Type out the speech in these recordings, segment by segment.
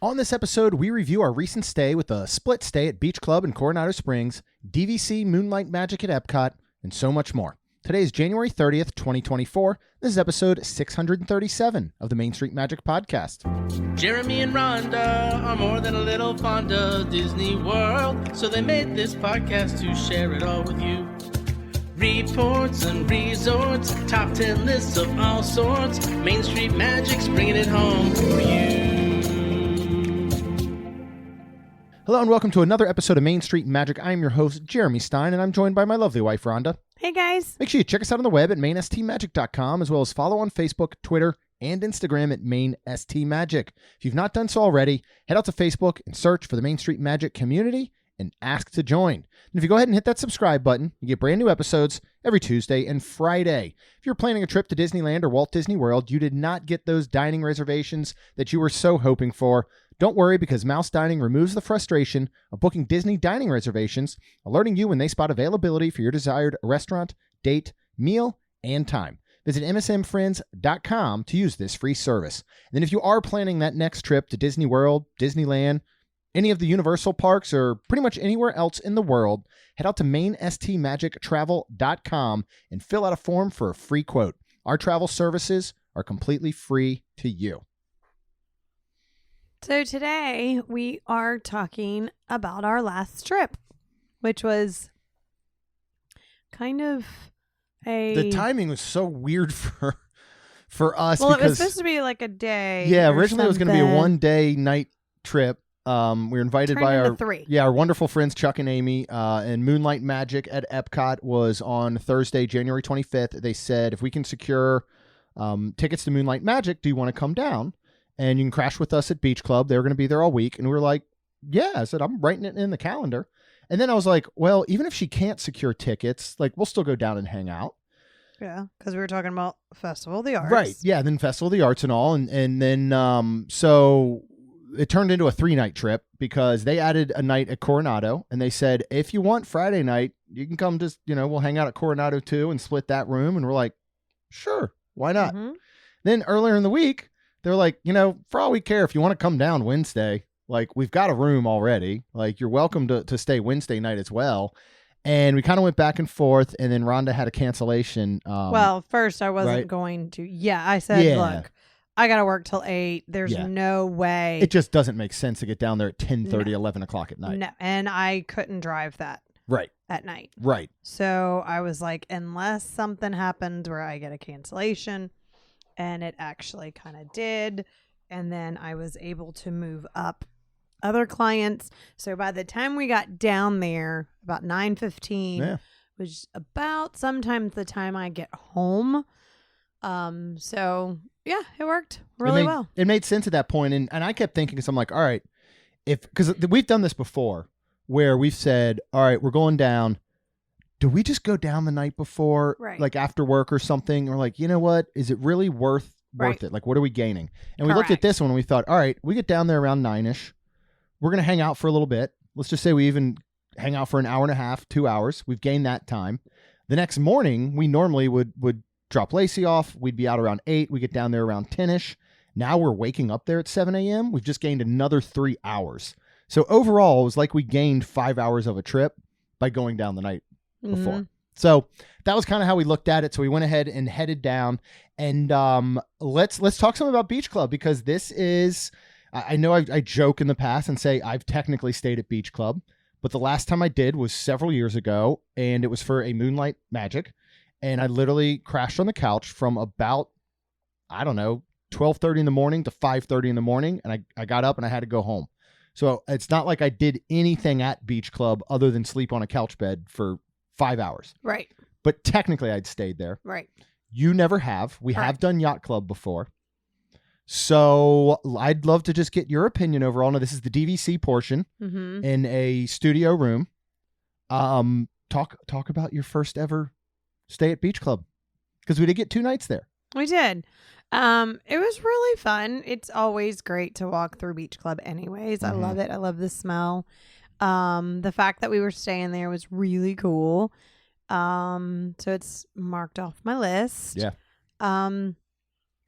On this episode, we review our recent stay with a split stay at Beach Club in Coronado Springs, DVC Moonlight Magic at Epcot, and so much more. Today is January 30th, 2024. This is episode 637 of the Main Street Magic Podcast. Jeremy and Rhonda are more than a little fond of Disney World, so they made this podcast to share it all with you. Reports and resorts, top 10 lists of all sorts. Main Street Magic's bringing it home for you. Hello and welcome to another episode of Main Street Magic. I am your host, Jeremy Stein, and I'm joined by my lovely wife, Rhonda. Hey, guys. Make sure you check us out on the web at mainstmagic.com, as well as follow on Facebook, Twitter, and Instagram at mainstmagic. If you've not done so already, head out to Facebook and search for the Main Street Magic community and ask to join. And if you go ahead and hit that subscribe button, you get brand new episodes every Tuesday and Friday. If you're planning a trip to Disneyland or Walt Disney World, you did not get those dining reservations that you were so hoping for. Don't worry, because Mouse Dining removes the frustration of booking Disney dining reservations, alerting you when they spot availability for your desired restaurant, date, meal, and time. Visit msmfriends.com to use this free service. And then if you are planning that next trip to Disney World, Disneyland, any of the Universal parks, or pretty much anywhere else in the world, head out to mainstmagictravel.com and fill out a form for a free quote. Our travel services are completely free to you. So today we are talking about our last trip, which was kind of The timing was so weird for us. Well, because it was supposed to be like a day. Yeah, or originally it was going to be a something. one-day night trip. We were invited Turned by into our 3. our wonderful friends Chuck and Amy, and Moonlight Magic at Epcot was on Thursday, January 25th. They said, if we can secure tickets to Moonlight Magic, do you want to come down? And you can crash with us at Beach Club. They were going to be there all week. And we were like, yeah. I said, I'm writing it in the calendar. And then I was like, well, even if she can't secure tickets, like, we'll still go down and hang out. Yeah, because we were talking about Festival of the Arts. Right. Yeah. Then Festival of the Arts and all. And then, so it turned into a 3-night trip because they added a night at Coronado. And they said, if you want Friday night, you can come just, we'll hang out at Coronado too and split that room. And we're like, sure, why not? Mm-hmm. Then earlier in the week, they're like, for all we care, if you want to come down Wednesday, like, we've got a room already. Like, you're welcome to stay Wednesday night as well. And we kind of went back and forth, and then Rhonda had a cancellation. Well, first I wasn't right? going to. Yeah, I said, look, I got to work till 8. There's no way. It just doesn't make sense to get down there at 10:30, 11 o'clock at night. No, and I couldn't drive that Right. at night. Right. So I was like, unless something happened where I get a cancellation, and it actually kind of did. And then I was able to move up other clients. So by the time we got down there, about 9:15, was about sometimes the time I get home. So yeah, it worked really well. It made sense at that point. And I kept thinking, because I'm like, all right, because we've done this before where we've said, all right, we're going down. Do we just go down the night before, like after work or something? Or like, you know what? Is it really worth it? Like, what are we gaining? And we looked at this one and we thought, all right, we get down there around 9-ish. We're going to hang out for a little bit. Let's just say we even hang out for an hour and a half, 2 hours. We've gained that time. The next morning, we normally would drop Lacey off. We'd be out around 8. We get down there around 10-ish. Now we're waking up there at 7 a.m. We've just gained another 3 hours. So overall, it was like we gained 5 hours of a trip by going down the night before. Mm-hmm. So that was kind of how we looked at it. So we went ahead and headed down, and let's talk some about Beach Club, because this is, I know I joke in the past and say I've technically stayed at Beach Club, but the last time I did was several years ago, and it was for a Moonlight Magic, and I literally crashed on the couch from about, 12:30 in the morning to 5:30 in the morning, and I got up and I had to go home. So it's not like I did anything at Beach Club other than sleep on a couch bed for 5 hours. Right. But technically I'd stayed there. Right. You never have. We have done Yacht Club before. So I'd love to just get your opinion overall. Now, this is the DVC portion in a studio room. Talk about your first ever stay at Beach Club, because we did get 2 nights there. We did. It was really fun. It's always great to walk through Beach Club anyways. I love it. I love the smell. The fact that we were staying there was really cool. So it's marked off my list. Yeah.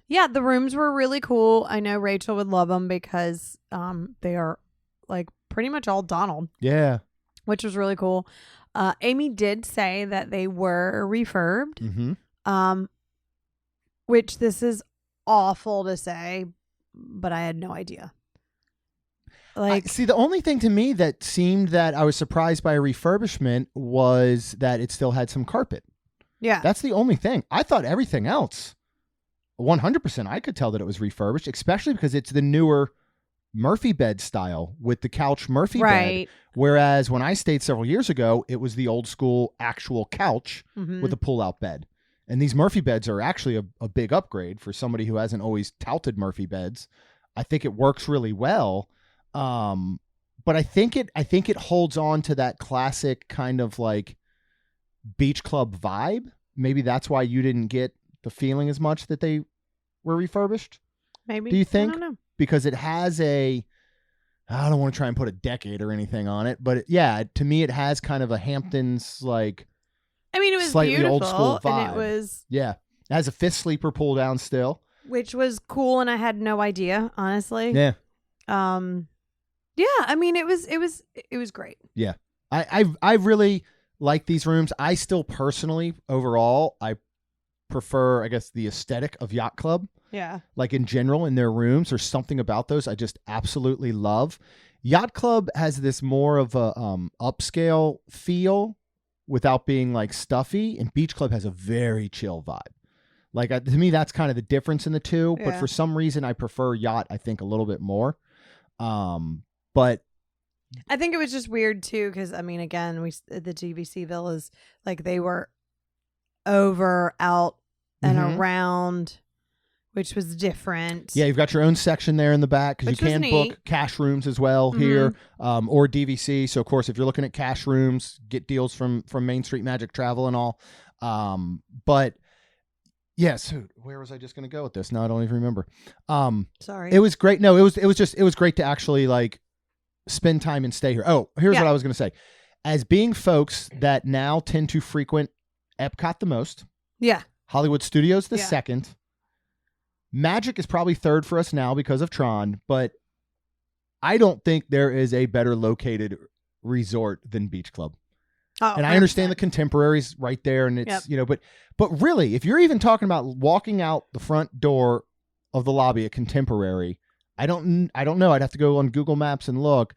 Yeah, the rooms were really cool. I know Rachel would love them because they are like pretty much all Donald, Yeah. which was really cool. Amy did say that they were refurbed, which this is awful to say, but I had no idea. Like, see, the only thing to me that seemed that I was surprised by a refurbishment was that it still had some carpet. yeah, That's the only thing. I thought everything else, 100%, I could tell that it was refurbished, especially because it's the newer Murphy bed style with the couch Murphy bed. right. Whereas when I stayed several years ago, it was the old school actual couch with a pull-out bed. And these Murphy beds are actually a big upgrade for somebody who hasn't always touted Murphy beds. I think it works really well. But I think it holds on to that classic kind of like beach club vibe. Maybe that's why you didn't get the feeling as much that they were refurbished. Maybe. Do you think? I don't know. Because it has I don't want to try and put a decade or anything on it, but to me, it has kind of a Hamptons, like, I mean, it was slightly beautiful, old school vibe. and it was, yeah, it has a fifth sleeper pull down still. which was cool, and I had no idea, honestly. Yeah. Yeah, I mean, it was great. Yeah. I really like these rooms. I still personally, overall, I prefer, I guess, the aesthetic of Yacht Club. Yeah. Like in general, in their rooms, there's something about those I just absolutely love. Yacht Club has this more of a upscale feel without being like stuffy, and Beach Club has a very chill vibe. Like to me, that's kind of the difference in the two. Yeah. But for some reason, I prefer Yacht, I think, a little bit more. But I think it was just weird too, because I mean, again, the DVC villas, like, they were over, out, and around, which was different. yeah, you've got your own section there in the back because you Which was can neat. book cash rooms as well here, or DVC. So of course, if you're looking at cash rooms, get deals from Main Street Magic Travel and all. But yes, where was I just going to go with this? No, I don't even remember. Sorry. It was great. No, it was great to actually like spend time and stay here. Oh, here's what I was going to say. As being folks that now tend to frequent Epcot the most, yeah. Hollywood Studios the Yeah. second, Magic is probably third for us now because of Tron, but I don't think there is a better located resort than Beach Club. Oh, And I understand the 100%. Contemporary's right there, and it's, Yep. but really, if you're even talking about walking out the front door of the lobby at Contemporary, I don't know. I'd have to go on Google Maps and look.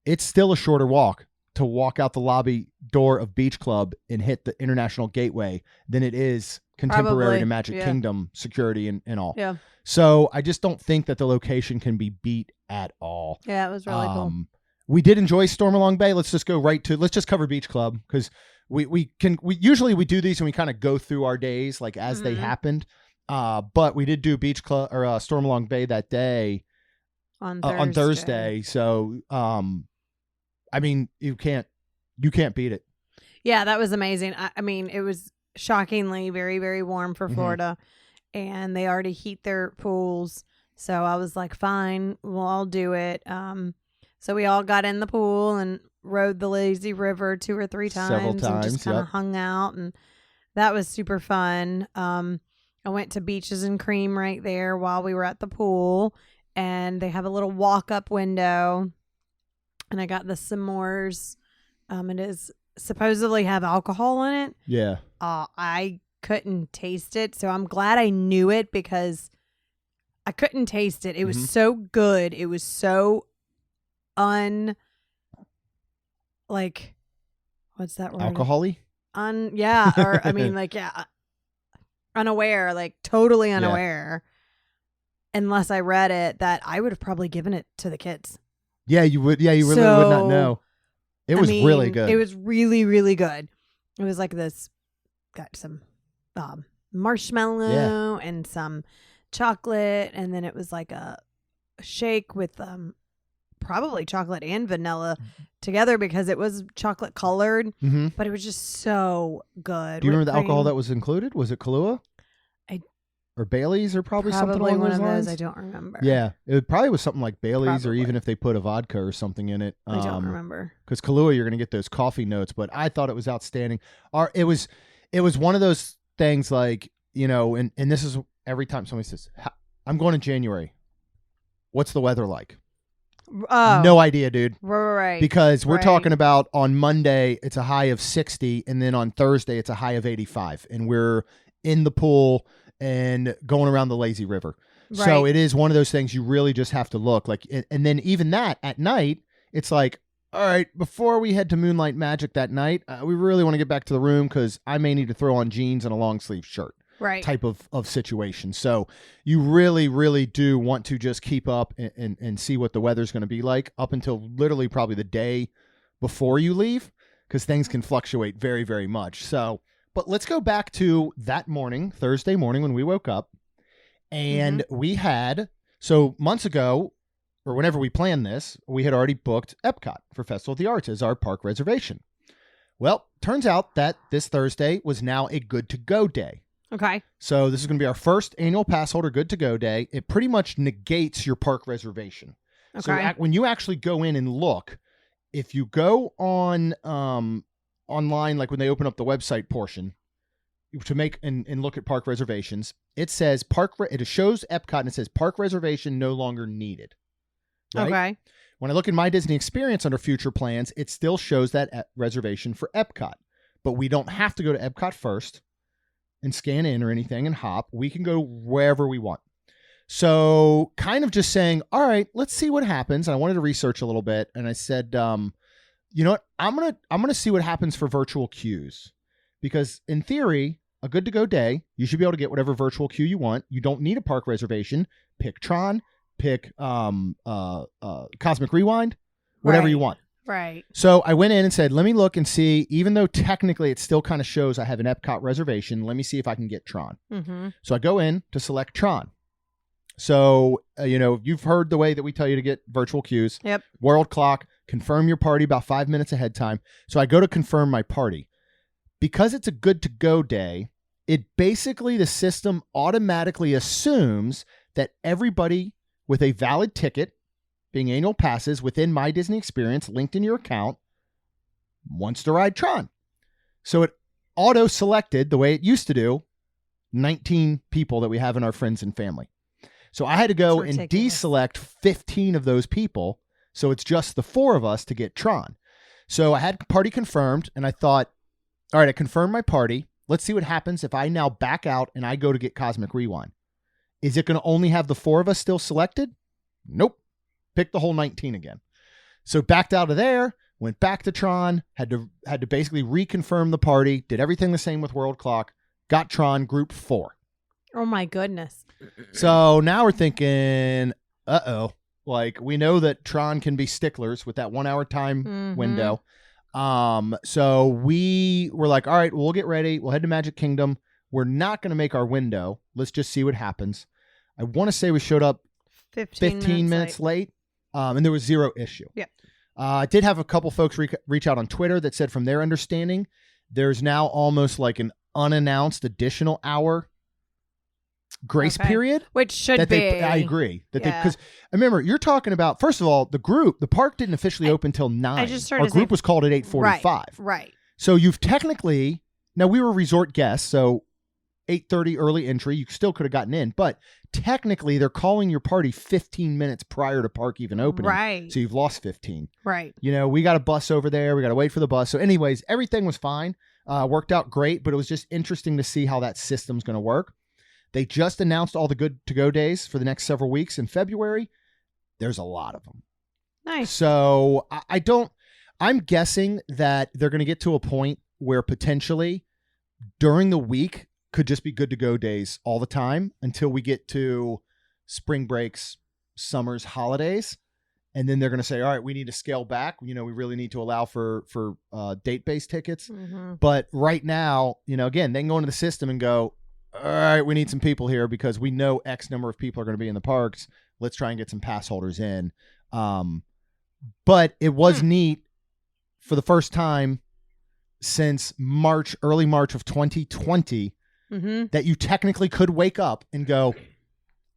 It's still a shorter walk to walk out the lobby door of Beach Club and hit the International Gateway than it is Contemporary Probably, to Magic yeah. Kingdom security and all. Yeah. So I just don't think that the location can be beat at all. Yeah, it was really cool. We did enjoy Stormalong Bay. Let's just cover Beach Club because we usually do these and we kind of go through our days like as they happened. But we did do Beach Club or Stormalong Bay that day On Thursday. So I mean, you can't beat it. Yeah, that was amazing. I mean, it was shockingly very, very warm for Florida, and they already heat their pools. So I was like, fine, we'll all do it. So we all got in the pool and rode the lazy river 2 or 3 times. Several And times, just kind of yep. hung out, and that was super fun. I went to Beaches and Cream right there while we were at the pool, and they have a little walk-up window, and I got the s'mores. It is supposedly have alcohol in it. Yeah. I couldn't taste it, so I'm glad I knew it because I couldn't taste it. It was so good. It was so like, what's that word? Alcohol-y? Yeah, or I mean, like, yeah, unaware, like totally unaware. Unless I read it, that I would have probably given it to the kids. Yeah, you would. Yeah, you really would not know. It was really good. It was really, really good. It was like this, got some marshmallow and some chocolate, and then it was like a shake with probably chocolate and vanilla together because it was chocolate colored, but it was just so good. Do you remember the Whipped alcohol cream. that was included? Was it Kahlua? Or Bailey's, or probably something Probably along one those of lines? those. I don't remember. Yeah, it probably was something like Bailey's, or Probably. even if they put a vodka or something in it. I don't remember. Because Kahlua, you're going to get those coffee notes, but I thought it was outstanding. It was one of those things like, and this is every time somebody says, I'm going in January. What's the weather like? Oh, No idea, dude. right. Because we're right. talking about on Monday, it's a high of 60. And then on Thursday, it's a high of 85. And we're in the pool and going around the lazy river. Right. So it is one of those things you really just have to look like. And then even that at night, it's like, all right, before we head to Moonlight Magic that night, we really want to get back to the room because I may need to throw on jeans and a long sleeve shirt. Right. Type of situation. So you really, really do want to just keep up and see what the weather's going to be like up until literally probably the day before you leave, because things can fluctuate very, very much. So, but let's go back to that morning, Thursday morning, when we woke up and we had, so months ago, or whenever we planned this, we had already booked Epcot for Festival of the Arts as our park reservation. Well, turns out that this Thursday was now a good to go day. Okay. So this is going to be our first annual pass holder good to go day. It pretty much negates your park reservation. Okay. So when you actually go in and look, if you go on online, like when they open up the website portion to make and look at park reservations, it says it shows Epcot and it says park reservation no longer needed. Right? Okay. When I look at My Disney Experience under future plans, it still shows that reservation for Epcot, but we don't have to go to Epcot first and scan in or anything and hop. We can go wherever we want. So kind of just saying, all right, let's see what happens. And I wanted to research a little bit. And I said, you know what? I'm going to see what happens for virtual queues, because in theory, a good to go day, you should be able to get whatever virtual queue you want. You don't need a park reservation. Pick Tron, pick Cosmic Rewind, whatever you want. Right. So I went in and said, let me look and see, even though technically it still kind of shows I have an Epcot reservation, let me see if I can get Tron. So I go in to select Tron. So, you've heard the way that we tell you to get virtual queues. Yep. World clock, confirm your party about 5 minutes ahead time. So I go to confirm my party. Because it's a good to go day, the system automatically assumes that everybody with a valid ticket, being annual passes within My Disney Experience linked in your account, wants to ride Tron. So it auto-selected, the way it used to do, 19 people that we have in our friends and family. So I had to go and deselect 15 of those people. So it's just the 4 of us to get Tron. So I had party confirmed, and I thought, all right, I confirmed my party. Let's see what happens if I now back out and I go to get Cosmic Rewind. Is it going to only have the 4 of us still selected? Nope. Pick the whole 19 again. So backed out of there, went back to Tron, had to basically reconfirm the party, did everything the same with World Clock, got Tron group 4. Oh my goodness. So now we're thinking, like we know that Tron can be sticklers with that 1 hour time window. So we were like, all right, we'll get ready. We'll head to Magic Kingdom. We're not going to make our window. Let's just see what happens. I want to say we showed up 15 minutes late. And there was zero issue. Yeah. I did have a couple folks reach out on Twitter that said from their understanding, there's now almost like an unannounced additional hour grace period. Which should be. I agree. Because I remember you're talking about, first of all, the park didn't officially open until 9. I just started Our group was called at 8:45. Right. So you've technically, now we were resort guests, so 8:30 early entry, you still could have gotten in, but technically they're calling your party 15 minutes prior to park even opening. Right. So you've lost 15. Right. We got a bus over there. We got to wait for the bus. So anyways, everything was fine. Worked out great, but it was just interesting to see how that system's going to work. They just announced all the good to go days for the next several weeks in February. There's a lot of them. Nice. So I'm guessing that they're going to get to a point where potentially during the week could just be good to go days all the time until we get to spring breaks, summers, holidays. And then they're going to say, all right, we need to scale back. We really need to allow for date-based tickets. But right now, again, they can go into the system and go, all right, we need some people here because we know X number of people are going to be in the parks. Let's try and get some pass holders in. But it was neat for the first time since early March of 2020, that you technically could wake up and go,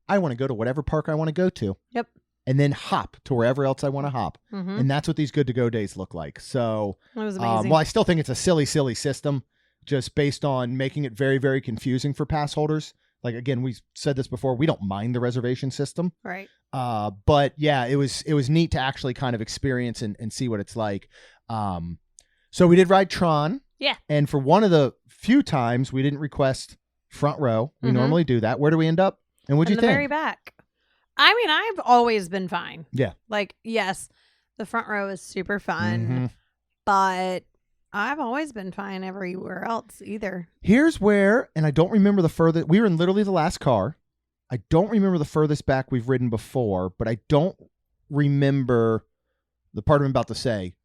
I want to go to whatever park I want to go to. Yep. And then hop to wherever else I want to hop. And that's what these good to go days look like. So, that was amazing. Well, I still think it's a silly system just based on making it very, very confusing for pass holders. Like, again, we said this before, we don't mind the reservation system. Right. But yeah, it was neat to actually kind of experience and see what it's like. So we did ride Tron. Yeah. And for one of the few times we didn't request front row. We normally do that. Where do we end up? And what'd you think? In the very back. I mean, I've always been fine. Yeah. Like, yes, the front row is super fun, but I've always been fine everywhere else either. Here's where, and I don't remember the furthest, we were in literally the last car. I don't remember the furthest back we've ridden before, but I don't remember the part I'm about to say.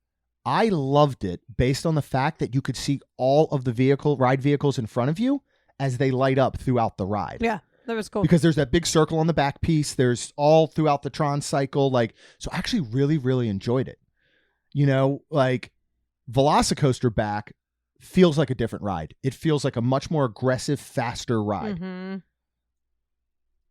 I loved it based on the fact that you could see all of the ride vehicles in front of you as they light up throughout the ride. Yeah, that was cool. Because there's that big circle on the back piece. There's all throughout the Tron cycle. Like, so I actually really, really enjoyed it. You know, like Velocicoaster back feels like a different ride. It feels like a much more aggressive, faster ride.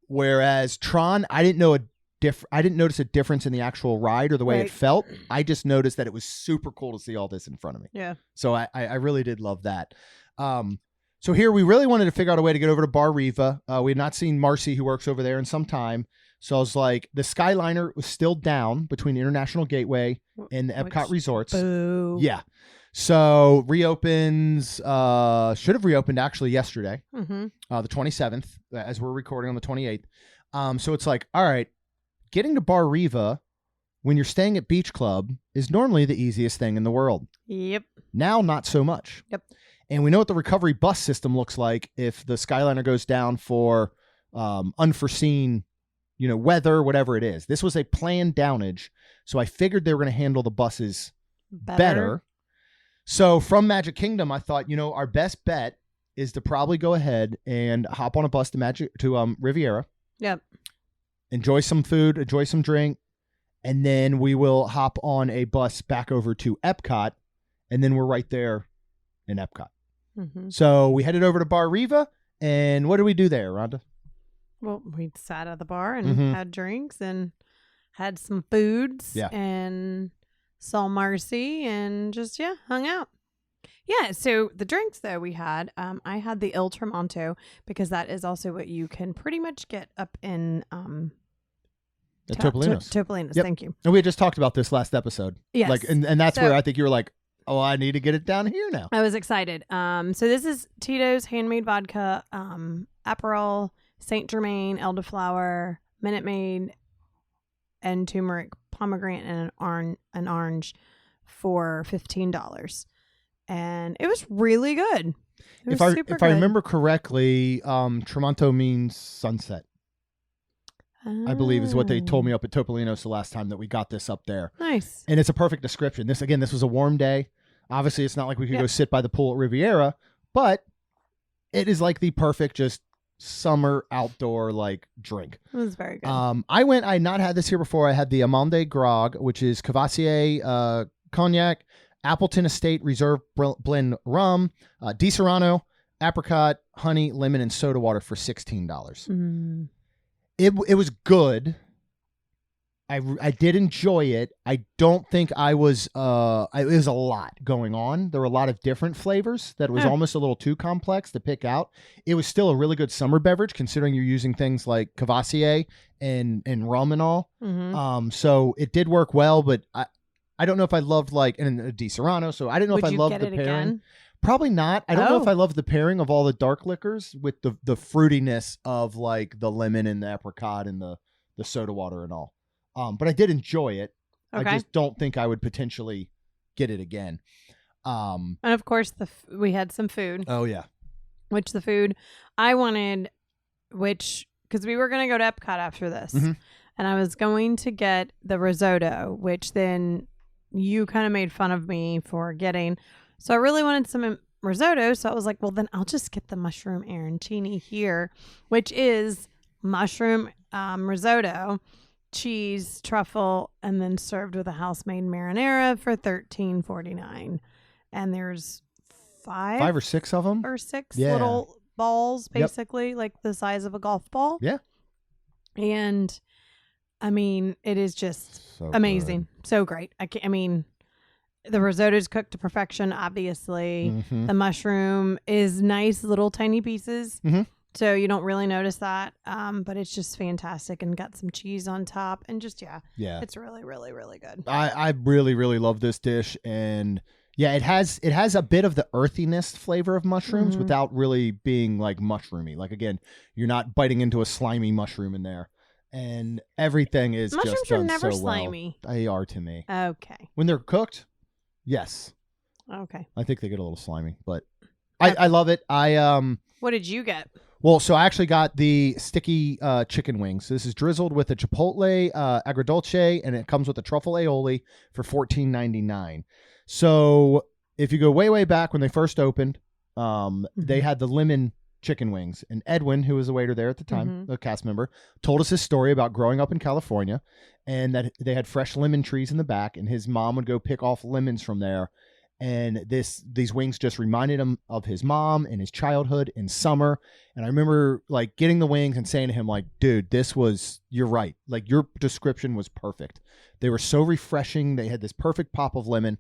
Whereas Tron, I didn't notice a difference in the actual ride or the way it felt. I just noticed that it was super cool to see all this in front of me. Yeah. So I really did love that. So here we really wanted to figure out a way to get over to Bar Riva. We had not seen Marcy, who works over there, in some time. So I was like, the Skyliner was still down between International Gateway and the Epcot Resorts. Boo. Yeah. So reopens, should have reopened actually yesterday, the 27th, as we're recording on the 28th. So it's like, all right, getting to Bar Riva when you're staying at Beach Club is normally the easiest thing in the world. Yep. Now, not so much. Yep. And we know what the recovery bus system looks like if the Skyliner goes down for unforeseen, weather, whatever it is. This was a planned downage, so I figured they were going to handle the buses better. So from Magic Kingdom, I thought, our best bet is to probably go ahead and hop on a bus to Riviera. Yep. Enjoy some food, enjoy some drink, and then we will hop on a bus back over to Epcot, and then we're right there in Epcot. So we headed over to Bar Riva, and what did we do there, Rhonda? Well, we sat at the bar and had drinks and had some foods and saw Marcy and just, hung out. Yeah, so the drinks, though, we had, I had the Il Tramonto because that is also what you can pretty much get up in Topolino's. Topolino's, Yep. Thank you. And we had just talked about this last episode. Yes. And that's where I think you were like, oh, I need to get it down here now. I was excited. So this is Tito's handmade vodka, Aperol, Saint Germain, elderflower, Minute Maid, and turmeric, pomegranate, and an orange for $15. And it was really good. It was super good. I remember correctly, Tramonto means sunset. I believe is what they told me up at Topolino's the last time that we got this up there. Nice. And it's a perfect description. This was a warm day. Obviously, it's not like we could go sit by the pool at Riviera, but it is like the perfect just summer outdoor drink. It was very good. I had not had this here before. I had the Amande Grog, which is Cavassier cognac, Appleton Estate Reserve Blend rum, Di Serrano, apricot, honey, lemon, and soda water for $16. It was good. I did enjoy it. I don't think I was, it was a lot going on. There were a lot of different flavors that was almost a little too complex to pick out. It was still a really good summer beverage considering you're using things like Cavassier and rum and all. So it did work well, but I don't know if I loved and a Di Serrano. So I didn't know if I loved the pairing. Again? Probably not. I don't know if I love the pairing of all the dark liquors with the fruitiness of the lemon and the apricot and the soda water and all. But I did enjoy it. Okay. I just don't think I would potentially get it again. And of course, we had some food. Oh, yeah. Which the food I wanted, because we were going to go to Epcot after this. And I was going to get the risotto, which then you kind of made fun of me for getting. So I really wanted some risotto. So I was like, well, then I'll just get the mushroom arancini here, which is mushroom risotto, cheese, truffle, and then served with a house-made marinara for $13.49. And there's five or six of them, or six little balls, basically, like the size of a golf ball. Yeah. And I mean, it is just so amazing, so great. The risotto's cooked to perfection. Obviously, the mushroom is nice, little tiny pieces. So you don't really notice that. But it's just fantastic and got some cheese on top and just, Yeah. it's really, really, really good. I really, really love this dish. And yeah, it has a bit of the earthiness flavor of mushrooms without really being like mushroomy. Like, again, you're not biting into a slimy mushroom in there. And everything is Mushrooms just done are never so slimy. well. They are to me. Okay. When they're cooked, yes. Okay. I think they get a little slimy, but I love it. What did you get? Well, so I actually got the sticky chicken wings. So this is drizzled with a chipotle agrodolce, and it comes with a truffle aioli for $14.99. So if you go way, way back when they first opened, they had the lemon chicken wings. And Edwin, who was the waiter there at the time, the cast member, told us his story about growing up in California and that they had fresh lemon trees in the back, and his mom would go pick off lemons from there. And these wings just reminded him of his mom and his childhood in summer. And I remember like getting the wings and saying to him, like, dude, you're right. Like, your description was perfect. They were so refreshing. They had this perfect pop of lemon.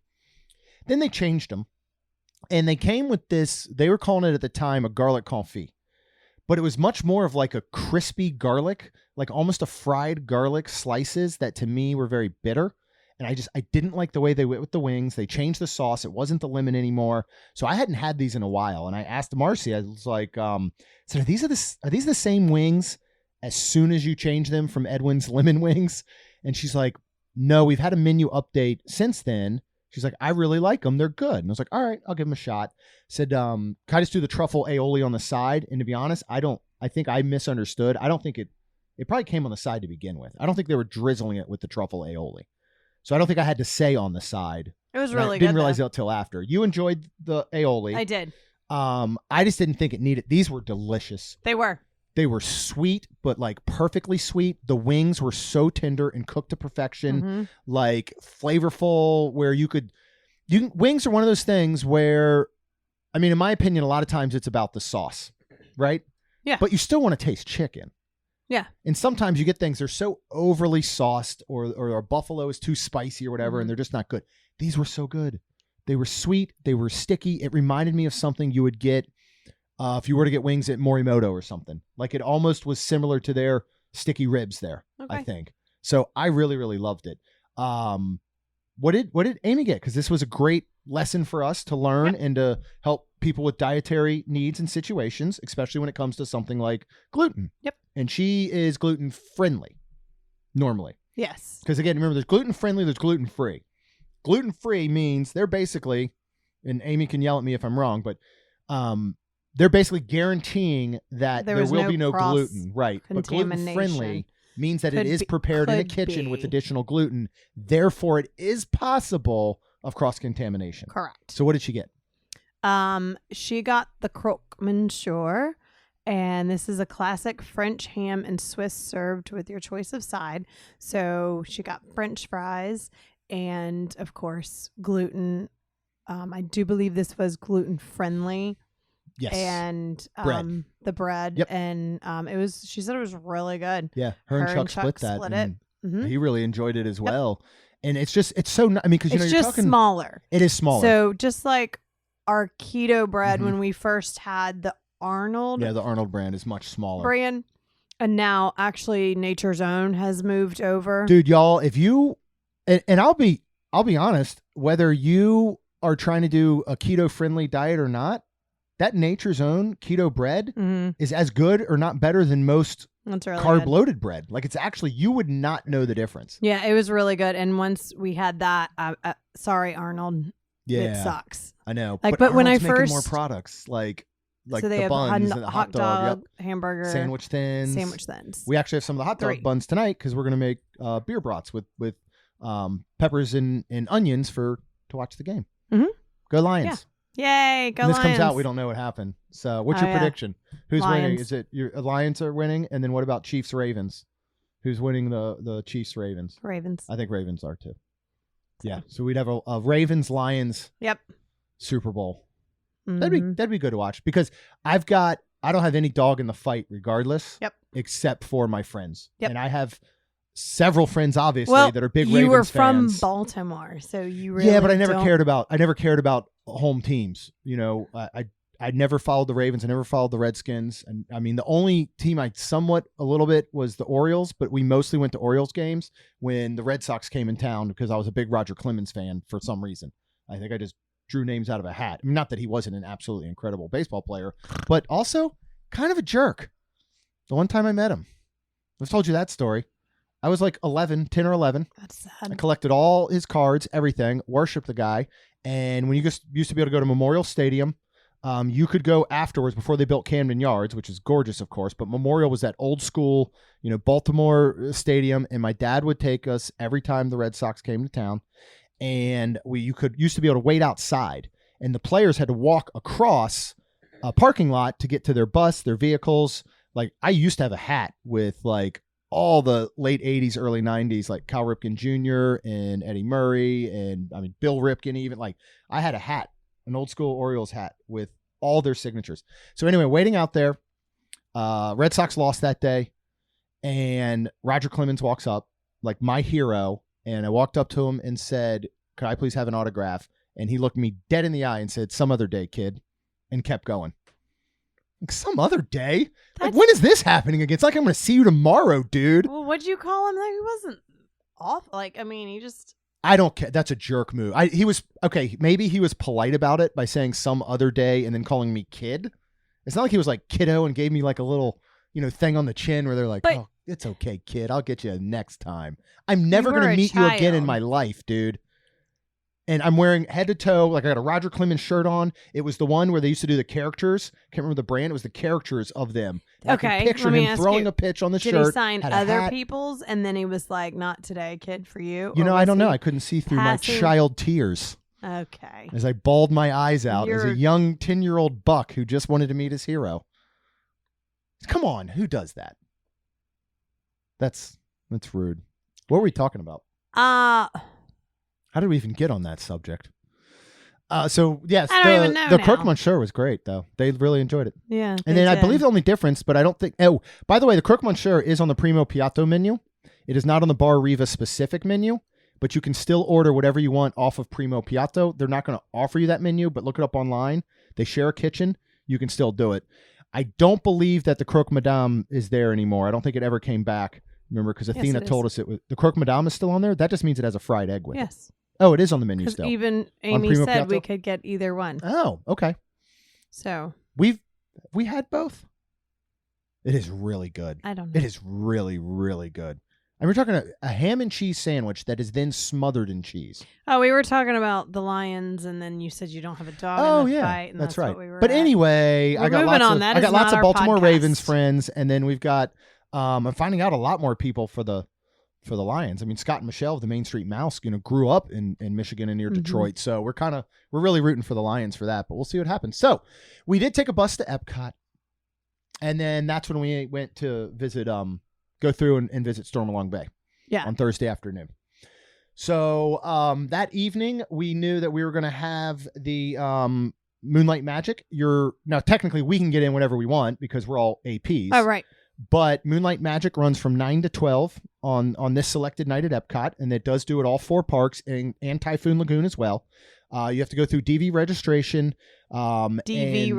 Then they changed them. And they came with this, they were calling it at the time a garlic confit. But it was much more of like a crispy garlic, like almost a fried garlic slices that to me were very bitter. And I didn't like the way they went with the wings. They changed the sauce. It wasn't the lemon anymore. So I hadn't had these in a while. And I asked Marcy, I was like, so are these the same wings as soon as you change them from Edwin's lemon wings? And she's like, no, we've had a menu update since then. She's like, I really like them. They're good. And I was like, all right, I'll give them a shot. Said, can I just do the truffle aioli on the side? And to be honest, I think I misunderstood. I don't think it probably came on the side to begin with. I don't think they were drizzling it with the truffle aioli. So I don't think I had to say on the side. It was really good. good. Didn't realize it till after. You enjoyed the aioli. I did. I just didn't think it needed. These were delicious. They were. They were sweet, but like perfectly sweet. The wings were so tender and cooked to perfection, like flavorful. Where wings are one of those things where, I mean, in my opinion, a lot of times it's about the sauce, right? Yeah. But you still want to taste chicken. Yeah. And sometimes you get things, they're so overly sauced or buffalo is too spicy or whatever, and they're just not good. These were so good. They were sweet. They were sticky. It reminded me of something you would get if you were to get wings at Morimoto or something. Like, it almost was similar to their sticky ribs there, I think. So I really, really loved it. What did Amy get? Because this was a great lesson for us to learn and to help people with dietary needs and situations, especially when it comes to something like gluten. Yep. And she is gluten friendly normally. Yes. Because again, remember, there's gluten friendly, there's gluten free. Gluten free means they're basically, and Amy can yell at me if I'm wrong, but they're basically guaranteeing that there will be no gluten. Right. But gluten friendly means that it is prepared in a kitchen with additional gluten. Therefore, it is possible of cross-contamination. Correct. So what did she get? She got the croque monsieur, and this is a classic French ham and Swiss served with your choice of side. So she got French fries and, of course, gluten. I do believe this was gluten friendly. Yes. And the bread. Yep. And she said it was really good. Yeah. Her and Chuck split that. Split it. He really enjoyed it as well. And it's so, I mean, because it's you're just talking smaller. It is smaller. So just like our keto bread when we first had the Arnold. Yeah, the Arnold brand is much smaller. Brand. And now actually Nature's Own has moved over. Dude, y'all, if you and I'll be honest, whether you are trying to do a keto friendly diet or not, that Nature's Own keto bread is as good or not better than most carb loaded bread. Like, it's actually, you would not know the difference. Yeah, it was really good. And once we had that, sorry, Arnold. Yeah. It sucks. I know. But when I first more products like so they the have buns and the hot dog, hamburger, sandwich thins. We actually have some of the hot dog buns tonight because we're going to make beer brats with peppers and onions to watch the game. Go Lions. Yeah. Yay, go Lions. This comes out, we don't know what happened. So what's your prediction? Who's winning? Is it your Lions are winning? And then what about Chiefs Ravens? Who's winning the Chiefs Ravens? Ravens. I think Ravens are too. Yeah. So we'd have a Ravens Lions Super Bowl. That'd be good to watch because I don't have any dog in the fight regardless. Except for my friends. And I have several friends obviously that are big Ravens fans. You were from Baltimore, so you really but I never cared about home teams. You know, I never followed the Ravens. I never followed the Redskins. And I mean, the only team I somewhat a little bit was the Orioles, but we mostly went to Orioles games when the Red Sox came in town because I was a big Roger Clemens fan for some reason. I think I just drew names out of a hat. I mean, not that he wasn't an absolutely incredible baseball player, but also kind of a jerk. The one time I met him, I've told you that story. I was like 10 or 11. That's sad. I collected all his cards, everything, worshiped the guy. And when you just used to be able to go to Memorial Stadium, you could go afterwards before they built Camden Yards, which is gorgeous, of course. But Memorial was that old school, Baltimore stadium. And my dad would take us every time the Red Sox came to town. And used to be able to wait outside. And the players had to walk across a parking lot to get to their bus, their vehicles. Like, I used to have a hat with, like, all the late 80s, early 90s, like Cal Ripken Jr. and Eddie Murray and, I mean, Bill Ripken even. Like, I had a hat, an old school Orioles hat with all their signatures. So anyway, waiting out there, Red Sox lost that day, and Roger Clemens walks up, like my hero, and I walked up to him and said, could I please have an autograph? And he looked me dead in the eye and said, some other day, kid, and kept going. Like, some other day? Like, when is this happening again? It's like I'm going to see you tomorrow, dude. Well, what'd you call him? Like, he wasn't off. Like, I mean, he just... I don't care. That's a jerk move. He was, okay, maybe he was polite about it by saying some other day and then calling me kid. It's not like he was like kiddo and gave me like a little, thing on the chin where they're like, oh, it's okay, kid. I'll get you next time. I'm never going to meet you again in my life, dude. And I'm wearing head to toe, like I got a Roger Clemens shirt on. It was the one where they used to do the characters. Can't remember the brand. It was the characters of them. And okay. I can picture him throwing a pitch on the shirt. Did he sign other people's? And then he was like, not today, kid, for you? I don't know. I couldn't see through my child tears. Okay. As I bawled my eyes out as a young 10-year-old buck who just wanted to meet his hero. Come on. Who does that? That's rude. What were we talking about? How did we even get on that subject? So yes, I don't even know the now. Croque Monsieur was great though. They really enjoyed it. Yeah. And then I believe the only difference, but I don't think. Oh, by the way, the Croque Monsieur is on the Primo Piatto menu. It is not on the Bar Riva specific menu, but you can still order whatever you want off of Primo Piatto. They're not going to offer you that menu, but look it up online. They share a kitchen. You can still do it. I don't believe that the Croque Madame is there anymore. I don't think it ever came back. Remember, because Athena told us it was the Croque Madame is still on there. That just means it has a fried egg with it. Yes. Oh, it is on the menu still. Even Amy said we could get either one. Oh, okay. So we had both. It is really good. I don't know. It is really, really good. And we're talking a ham and cheese sandwich that is then smothered in cheese. Oh, we were talking about the Lions, and then you said you don't have a dog in the fight. And that's right. What we were but anyway, I got lots of Baltimore Ravens friends, and then we've got. I'm finding out a lot more people for the Lions. I mean, Scott and Michelle of the Main Street Mouse, grew up in Michigan and near Detroit. So we're really rooting for the Lions for that, but we'll see what happens. So we did take a bus to Epcot, and then that's when we went to visit, go through and visit Stormalong Bay on Thursday afternoon. So that evening we knew that we were going to have the Moonlight Magic. Now technically we can get in whenever we want because we're all APs. Oh, right. But Moonlight Magic runs from 9 to 12 on this selected night at Epcot, and it does do it all 4 parks and Typhoon Lagoon as well. You have to go through DV registration. DVC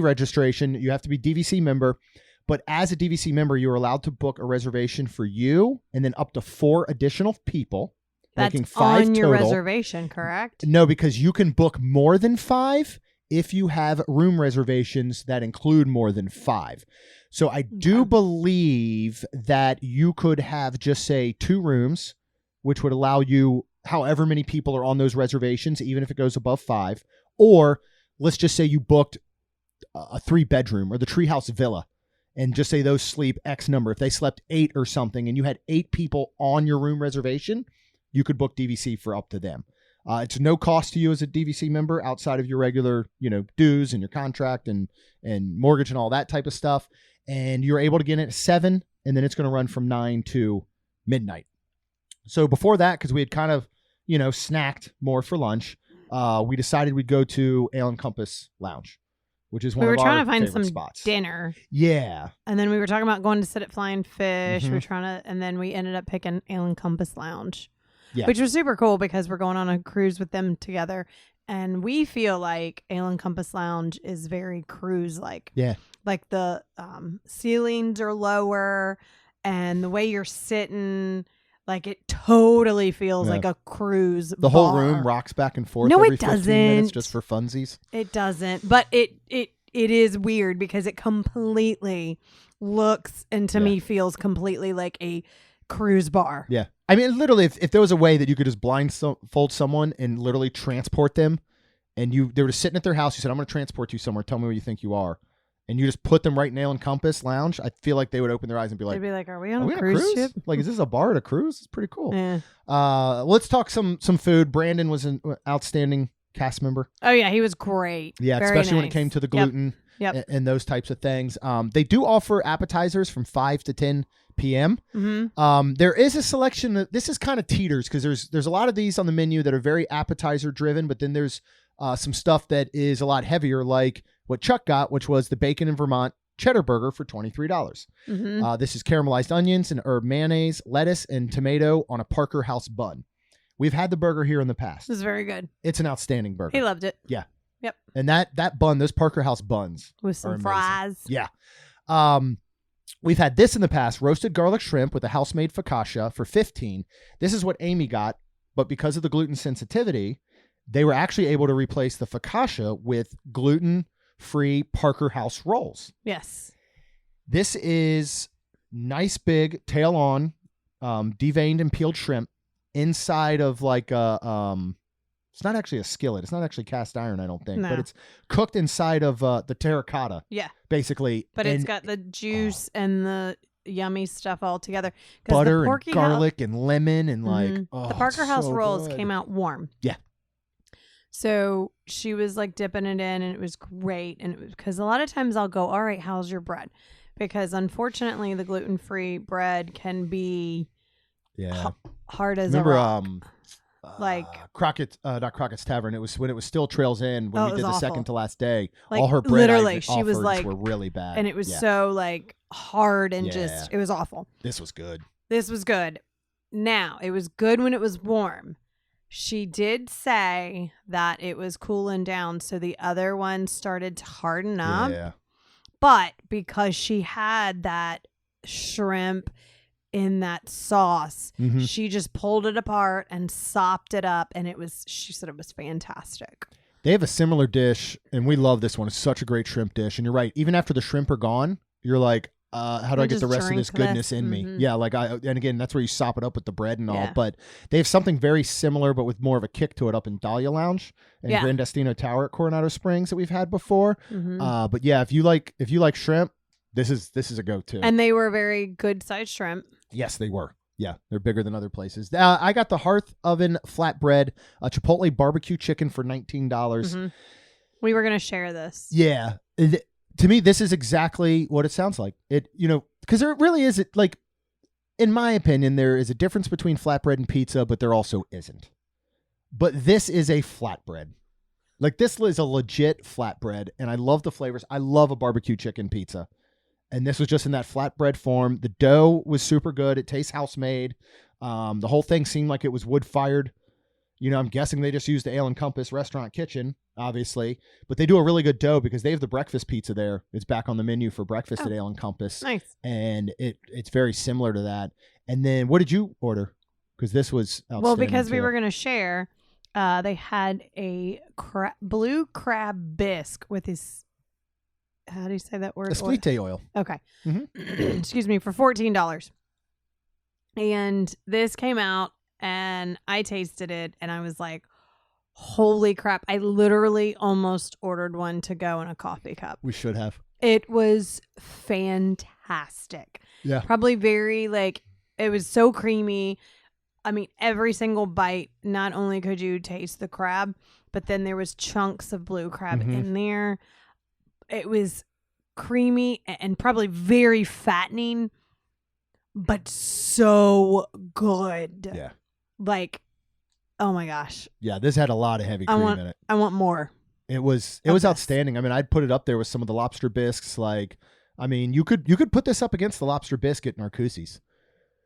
registration. You have to be DVC member. But as a DVC member, you're allowed to book a reservation for you and then up to 4 additional people. That's making 5 on your total. reservation, correct? No, because you can book more than 5 if you have room reservations that include more than 5. So I do believe that you could have just say 2 rooms, which would allow you however many people are on those reservations, even if it goes above 5. Or let's just say you booked a 3-bedroom or the Treehouse Villa and just say those sleep X number. If they slept 8 or something and you had 8 people on your room reservation, you could book DVC for up to them. It's no cost to you as a DVC member outside of your regular, dues and your contract and mortgage and all that type of stuff. And you're able to get in at 7, and then it's going to run from 9 to midnight. So before that, because we had kind of, snacked more for lunch, we decided we'd go to Ale and Compass Lounge, which is one of our favorite spots. We were trying to find some dinner. Yeah. And then we were talking about going to sit at Flying Fish. We were and then we ended up picking Ale and Compass Lounge, which was super cool because we're going on a cruise with them together. And we feel like Ale and Compass Lounge is very cruise-like. Yeah. Like the ceilings are lower and the way you're sitting, like it totally feels like a cruise The whole bar. room rocks back and forth No, every it 15 minutes doesn't. just for funsies. It doesn't. But it is weird because it completely looks and to me feels completely like a cruise bar. Yeah. I mean, literally, if there was a way that you could just blindfold someone and literally transport them, and they were just sitting at their house, you said, I'm going to transport you somewhere, tell me where you think you are, and you just put them right in Ale and Compass Lounge, I feel like they would open their eyes and be like, They'd be like, are we on a cruise ship? Like, is this a bar at a cruise? It's pretty cool. Yeah. Let's talk some food. Brandon was an outstanding cast member. Oh, yeah. He was great. Yeah, Very especially when it nice. came to the gluten Yep. and those types of things. They do offer appetizers from 5 to 10 p.m. Mm-hmm. There is a selection. This is kind of teeters because there's a lot of these on the menu that are very appetizer driven, but then there's some stuff that is a lot heavier, like what Chuck got, which was the bacon in Vermont cheddar burger for $23. Mm-hmm. This is caramelized onions and herb mayonnaise, lettuce, and tomato on a Parker House bun. We've had the burger here in the past. It was very good. It's an outstanding burger. He loved it. Yeah. Yep. And that bun, those Parker House buns With are some amazing. fries. Yeah. We've had this in the past, roasted garlic shrimp with a house-made focaccia for $15. This is what Amy got, but because of the gluten sensitivity, they were actually able to replace the focaccia with gluten-free Parker House rolls. Yes. This is nice big tail-on, deveined and peeled shrimp inside of like a it's not actually a skillet. It's not actually cast iron, I don't think, No. but it's cooked inside of the terracotta. Yeah. Basically. But and it's got the juice and the yummy stuff all together. 'Cause butter the and Porky garlic and lemon and like the Parker House rolls came out warm. Yeah. So she was like dipping it in and it was great. And it was because a lot of times I'll go, all right, how's your bread? Because unfortunately the gluten-free bread can be hard as Remember, a rock. Like Crockett's, not Crockett's Tavern. It was when it was still Trails End when we it did was the awful. second to last day. Like, all her bread literally, she was offers like, were really bad, and it was Yeah. so like hard and Yeah. just, it was awful. This was good. This was good. Now, it was good when it was warm. She did say that it was cooling down, so the other one started to harden up. Yeah. But because she had that shrimp in that sauce, Mhm. she just pulled it apart and sopped it up, and she said it was fantastic. They have a similar dish, and we love this one. It's such a great shrimp dish. And you're right. Even after the shrimp are gone, you're like, how do I get just the rest of drink this goodness this. in me? Mhm. Yeah, like and again, that's where you sop it up with the bread and all. Yeah. But they have something very similar, but with more of a kick to it up in Dahlia Lounge and Yeah. Grand Destino Tower at Coronado Springs that we've had before. Mhm. But yeah, if you like shrimp, this is a go-to. And they were very good sized shrimp. Yes, they were. Yeah, they're bigger than other places. I got the Hearth Oven flatbread, Chipotle barbecue chicken for $19. Mhm. We were going to share this. Yeah. To me, this is exactly what it sounds like. Because there really is, like, in my opinion, there is a difference between flatbread and pizza, but there also isn't. But this is a flatbread. Like, this is a legit flatbread, and I love the flavors. I love a barbecue chicken pizza. And this was just in that flatbread form. The dough was super good. It tastes house-made. The whole thing seemed like it was wood-fired. I'm guessing they just used the Ale and Compass restaurant kitchen, obviously. But they do a really good dough because they have the breakfast pizza there. It's back on the menu for breakfast at Ale and Compass. Nice. And it's very similar to that. And then what did you order? Because this was outstanding. Well, because we too. were going to share, they had a blue crab bisque with his, how do you say that word? Esplite oil. Okay. Mhm. Excuse me, for $14. And this came out and I tasted it and I was like, holy crap. I literally almost ordered one to go in a coffee cup. We should have. It was fantastic. Yeah. Probably very it was so creamy. I mean, every single bite, not only could you taste the crab, but then there was chunks of blue crab Mhm. in there. It was creamy and probably very fattening, but so good. Yeah. Like, oh my gosh. Yeah, this had a lot of heavy cream in it. I want more. It was of this. outstanding. I mean, I'd put it up there with some of the lobster bisques. Like, I mean, you could put this up against the lobster biscuit in Narcoossee's.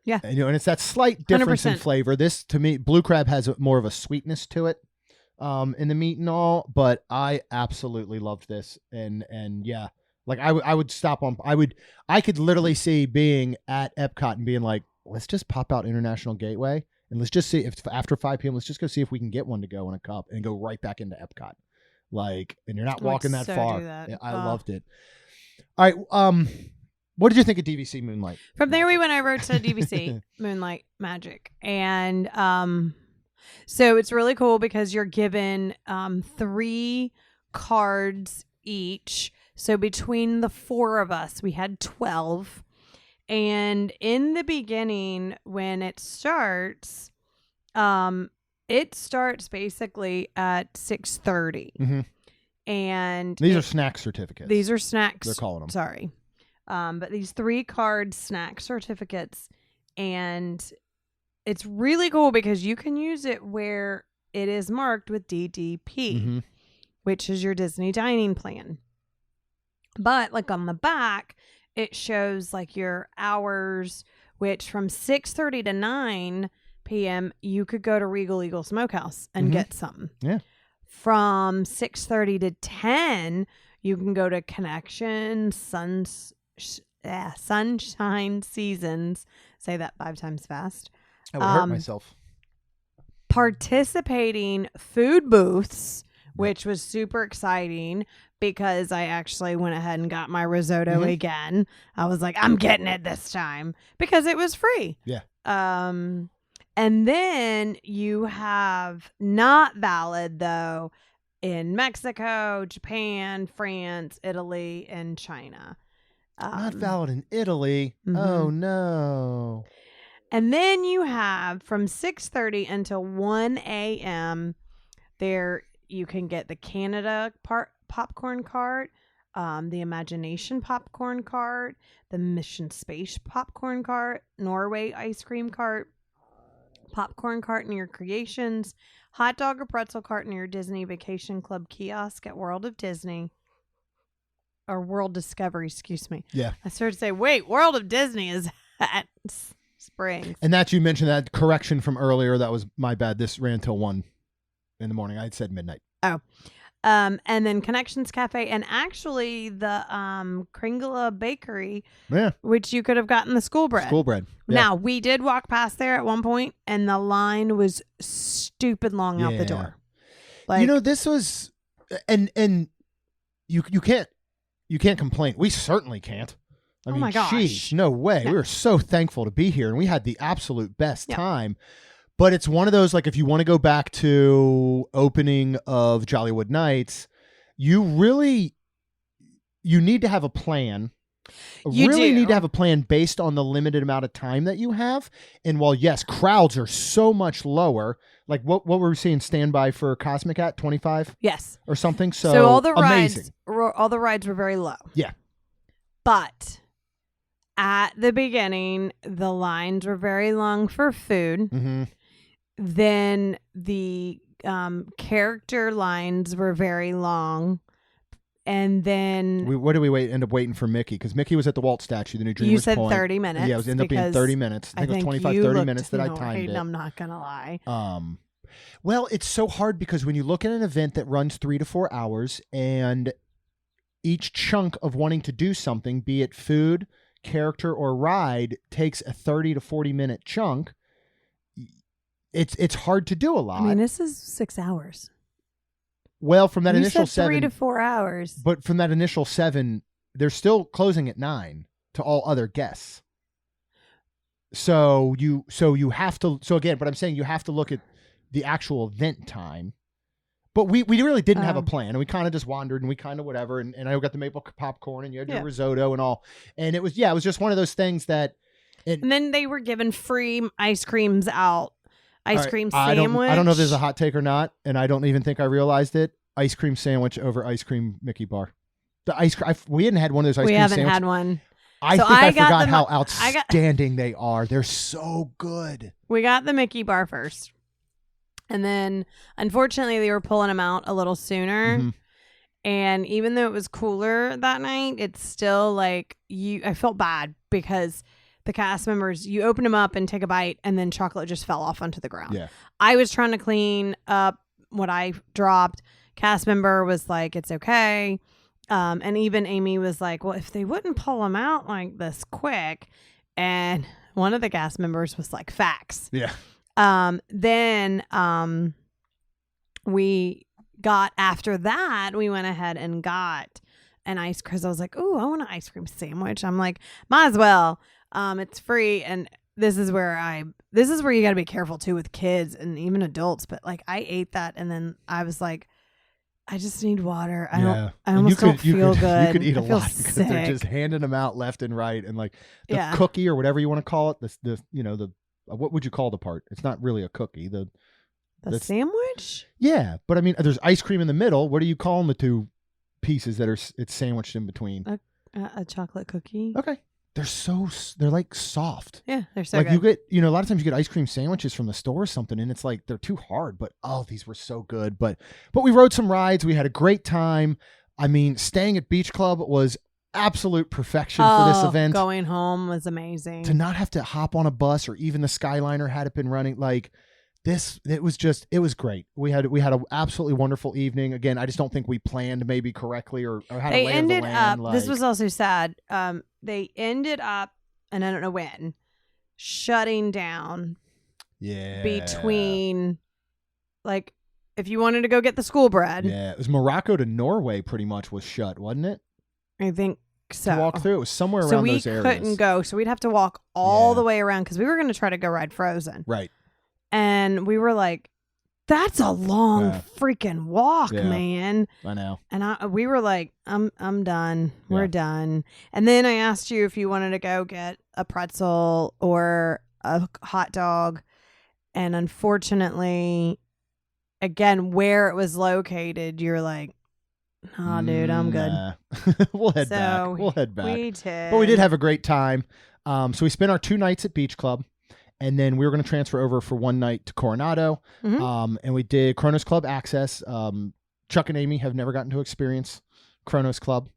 Yeah. And it's that slight difference in 100%. flavor. This, to me, blue crab has more of a sweetness to it. in the meat and all, but I absolutely loved this. And yeah, like I would stop on, I could literally see being at Epcot and being like, let's just pop out International Gateway and let's just see if after 5 p.m., let's just go see if we can get one to go in a cup and go right back into Epcot. Like, and you're not walking that far. Yeah, I loved it. All right. What did you think of DVC Moonlight? From there, we went over to DVC Moonlight Magic. And so it's really cool because you're given 3 cards each. So between the 4 of us, we had 12. And in the beginning, when it starts basically at 6:30. Mm-hmm. And these are snack certificates. These are snacks. They're calling them. Sorry. But these 3 card snack certificates, and it's really cool because you can use it where it is marked with DDP, which is your Disney dining plan. But like on the back, it shows like your hours, which from 6:30 to 9 p.m. you could go to Regal Eagle Smokehouse and get something. Yeah. From 6:30 to 10, you can go to Connection, Sunshine Seasons. Say that 5 times fast. I would hurt myself. Participating food booths, which was super exciting because I actually went ahead and got my risotto again. I was like, I'm getting it this time because it was free. Yeah. And then you have not valid, though, in Mexico, Japan, France, Italy, and China. Not valid in Italy. Oh, no. And then you have from 6:30 until 1 a.m. there you can get the Canada popcorn cart, the Imagination popcorn cart, the Mission Space popcorn cart, Norway ice cream cart, popcorn cart in your Creations, hot dog or pretzel cart in your Disney Vacation Club kiosk at World of Disney. Or World Discovery, excuse me. Yeah. I started to say, wait, World of Disney is at Springs. And that you mentioned that correction from earlier. That was my bad. This ran till 1 in the morning. I had said midnight. Oh. And then Connections Cafe and actually the Kringla Bakery, which you could have gotten the school bread. Yeah. Now, we did walk past there at one point and the line was stupid long out the door. Like, this was and you can't complain. We certainly can't. I mean, my gosh. Geez, no way. No. We were so thankful to be here and we had the absolute best time. But it's one of those, like, if you want to go back to opening of Jollywood Nights, you need to have a plan. You need to have a plan based on the limited amount of time that you have. And while, yes, crowds are so much lower, like what were we seeing standby for Cosmic at 25? Yes. Or something. So all the amazing. rides were very low. Yeah. But at the beginning, the lines were very long for food. Mm-hmm. Then the character lines were very long. And then... what did we end up waiting for Mickey? Because Mickey was at the Walt statue, the New Dreamers Point. You said 30 minutes. Yeah, it ended up being 30 minutes. I think it was 25, 30 minutes that I timed it. I'm not going to lie. Well, it's so hard because when you look at an event that runs 3 to 4 hours and each chunk of wanting to do something, be it food, character, or ride, takes a 30 to 40 minute chunk, it's hard to do a lot. I mean, this is 6 hours. Well, from that you initial said 3 7, to 4 hours. But from that initial 7, they're still closing at 9 to all other guests. So you have to. So again, but I'm saying you have to look at the actual event time. But we really didn't have a plan, and we kind of just wandered, and we kind of whatever. And I got the maple popcorn, and you had your risotto and all. And it was just one of those things that. And then they were given free ice creams out. Ice cream sandwich. I don't know if there's a hot take or not, and I don't even think I realized it. Ice cream sandwich over ice cream Mickey bar. The ice cream. We hadn't had one of those ice cream sandwiches. We haven't had one. I think I forgot how outstanding they are. They're so good. We got the Mickey bar first, and then unfortunately they were pulling them out a little sooner. Mm-hmm. And even though it was cooler that night, it's still like I felt bad because the cast members, you open them up and take a bite, and then chocolate just fell off onto the ground. Yeah. I was trying to clean up what I dropped. Cast member was like, it's okay. And even Amy was like, well, if they wouldn't pull them out like this quick. And one of the cast members was like, facts. Yeah. Then we got, after that, we went ahead and got an ice cream. I was like, oh, I want an ice cream sandwich. I'm like, might as well. It's free. And this is where you got to be careful too with kids and even adults. But like, I ate that and then I was like, I just need water. I almost don't feel good. You could eat a lot because sick. they're just handing them out left and right, and like the cookie or whatever you want to call it. The what would you call the part? It's not really a cookie. The sandwich. Yeah, but I mean, there's ice cream in the middle. What are you calling the two pieces that it's sandwiched in between? A chocolate cookie. Okay. They're like soft. Yeah, they're so like good. you get, a lot of times you get ice cream sandwiches from the store or something, and it's like they're too hard. But these were so good. But we rode some rides. We had a great time. I mean, staying at Beach Club was absolute perfection for this event. Going home was amazing. To not have to hop on a bus or even the Skyliner had it been running like this, it was great. We had an absolutely wonderful evening. Again, I just don't think we planned maybe correctly or how to lay the land. This was also sad. They ended up, and I don't know when, shutting down. Yeah. Between, like, if you wanted to go get the school bread. Yeah, it was Morocco to Norway pretty much was shut, wasn't it? I think so. To walk through, it was somewhere around those areas. So we couldn't go, so we'd have to walk all the way around because we were going to try to go ride Frozen. Right. And we were like, that's a long freaking walk, man. I know. And we were like, I'm done. We're done. And then I asked you if you wanted to go get a pretzel or a hot dog. And unfortunately, again, where it was located, you're like, oh, dude, I'm good. Nah. We'll head back. We did. But we did have a great time. So we spent our 2 nights at Beach Club. And then we were going to transfer over for 1 night to Coronado. Mm-hmm. And we did Kronos Club Access. Chuck and Amy have never gotten to experience Kronos Club.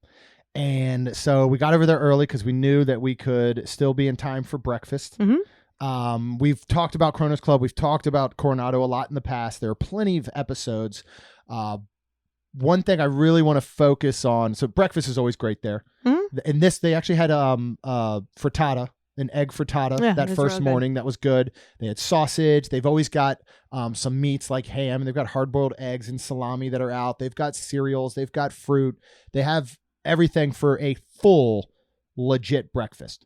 And so we got over there early because we knew that we could still be in time for breakfast. Mm-hmm. We've talked about Kronos Club. We've talked about Coronado a lot in the past. There are plenty of episodes. One thing I really want to focus on. So breakfast is always great there. Mm-hmm. And they actually had frittata. An egg frittata that first morning. That was good. They had sausage. They've always got some meats like ham, and they've got hard-boiled eggs and salami that are out. They've got cereals. They've got fruit. They have everything for a full, legit breakfast.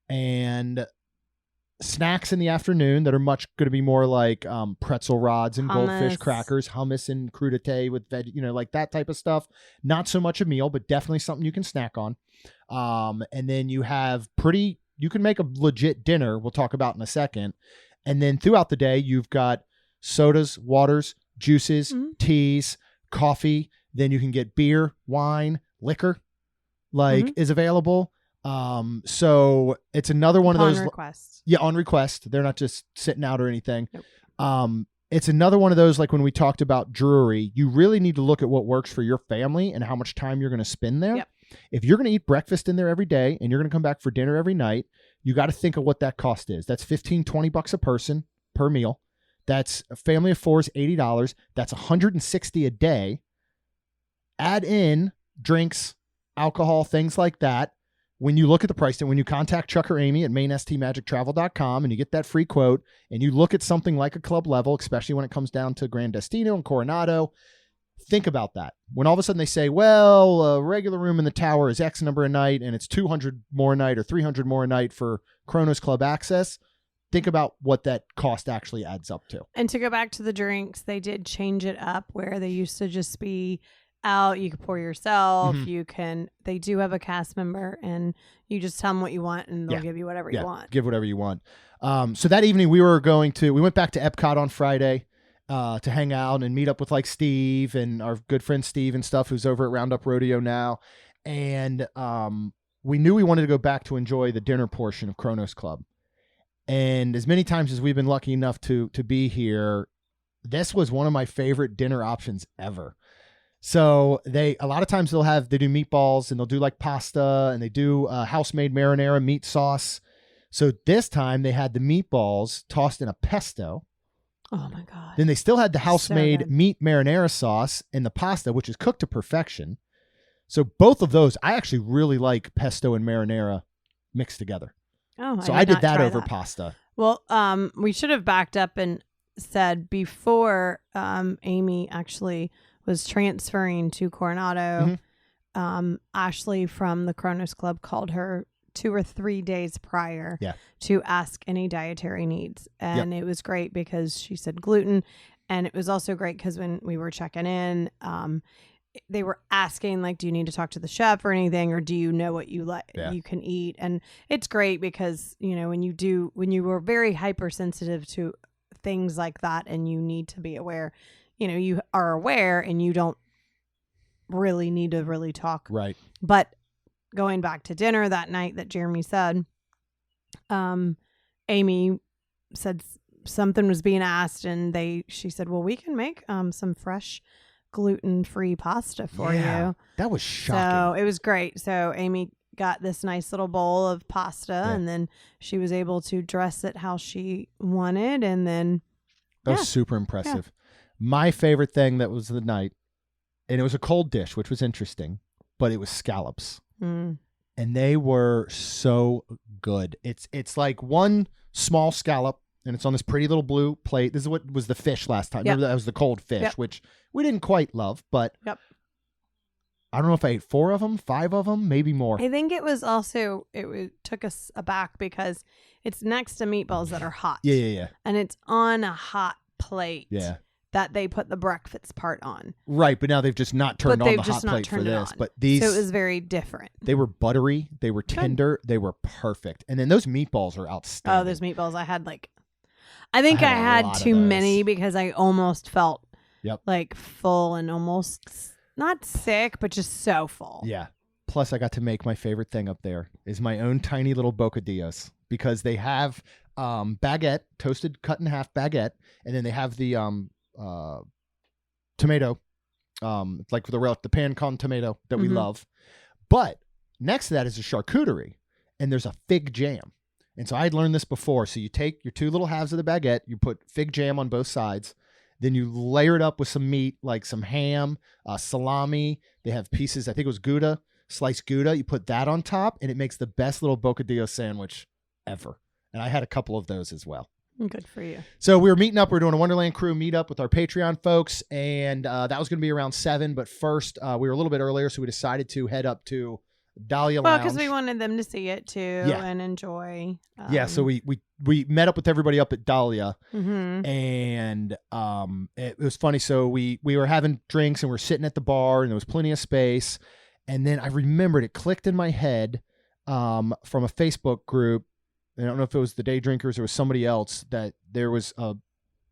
And snacks in the afternoon that are much going to be more like pretzel rods and goldfish crackers, hummus and crudité with veg, like that type of stuff. Not so much a meal, but definitely something you can snack on. And then you can make a legit dinner, we'll talk about in a second. And then throughout the day, you've got sodas, waters, juices, teas, coffee. Then you can get beer, wine, liquor, is available. So it's another one of those. Requests. Yeah, on request. They're not just sitting out or anything. Nope. It's another one of those, like when we talked about jewelry, you really need to look at what works for your family and how much time you're going to spend there. Yep. If you're going to eat breakfast in there every day and you're going to come back for dinner every night, you got to think of what that cost is. That's $15-$20 a person per meal. That's a family of 4 is $80. That's $160 a day. Add in drinks, alcohol, things like that. When you look at the price, and when you contact Chuck or Amy at mainstmagictravel.com and you get that free quote and you look at something like a club level, especially when it comes down to Gran Destino and Coronado, think about that. When all of a sudden they say, well, a regular room in the tower is X number a night and it's 200 more a night or 300 more a night for Kronos Club access, think about what that cost actually adds up to. And to go back to the drinks, they did change it up where they used to just be out. You could pour yourself. They do have a cast member and you just tell them what you want and they'll give you whatever you want. Give whatever you want. So that evening we went back to Epcot on Friday. To hang out and meet up with like Steve and our good friend Steve and stuff, who's over at Roundup Rodeo now. And we knew we wanted to go back to enjoy the dinner portion of Kronos Club. And as many times as we've been lucky enough to be here, this was one of my favorite dinner options ever. So a lot of times they do meatballs and they'll do like pasta and they do house-made marinara meat sauce. So this time they had the meatballs tossed in a pesto Oh my God. Then they still had the house-made good. meat marinara sauce and the pasta, which is cooked to perfection. So both of those, I actually really like pesto and marinara mixed together. Oh, So I did not that try over pasta. Well, we should have backed up and said before Amy actually was transferring to Coronado, Ashley from the Kronos Club called her 2 or 3 days prior to ask any dietary needs. And it was great because she said gluten. And it was also great because when we were checking in, they were asking, like, do you need to talk to the chef or anything, or do you know what you you can eat? And it's great because, you know, when you were very hypersensitive to things like that and you need to be aware, you know, you are aware and you don't really need to really talk. Right. But going back to dinner that night that Jeremy said, Amy said something was being asked and she said, well, we can make some fresh gluten-free pasta for you. That was shocking. So it was great. So Amy got this nice little bowl of pasta and then she was able to dress it how she wanted. And then that was super impressive. My favorite thing that was the night, and it was a cold dish, which was interesting, but it was scallops. And they were so good. It's like one small scallop, and it's on this pretty little blue plate. This is what was the fish last time. Remember that was the cold fish, which we didn't quite love, but I don't know if I ate 4 of them, 5 of them, maybe more. I think it was also, took us aback because it's next to meatballs that are hot. Yeah. And it's on a hot plate. Yeah. That they put the breakfast part on. Right, but now they've just not turned on the hot plate for this. But these, so it was very different. They were buttery, they were tender, they were perfect. And then those meatballs are outstanding. Oh, those meatballs. I think I had too many because I almost felt like full and almost not sick, but just so full. Yeah. Plus, I got to make my favorite thing up there is my own tiny little bocadillos because they have baguette, toasted, cut in half baguette, and then they have the tomato, like the pan con tomato that we love. But next to that is a charcuterie, and there's a fig jam. And so I'd learned this before. So you take your 2 little halves of the baguette, you put fig jam on both sides, then you layer it up with some meat, like some ham, salami. They have pieces, I think it was Gouda, sliced Gouda. You put that on top, and it makes the best little bocadillo sandwich ever. And I had a couple of those as well. Good for you. So we were meeting up. We were doing a Wonderland Crew meetup with our Patreon folks, and that was going to be around 7. But first, we were a little bit earlier, so we decided to head up to Dahlia Lounge. Well, because we wanted them to see it too and enjoy. So we met up with everybody up at Dahlia, and it was funny. So we were having drinks and we're sitting at the bar, and there was plenty of space. And then I remembered, it clicked in my head from a Facebook group. I don't know if it was the Day Drinkers or it was somebody else, that there was a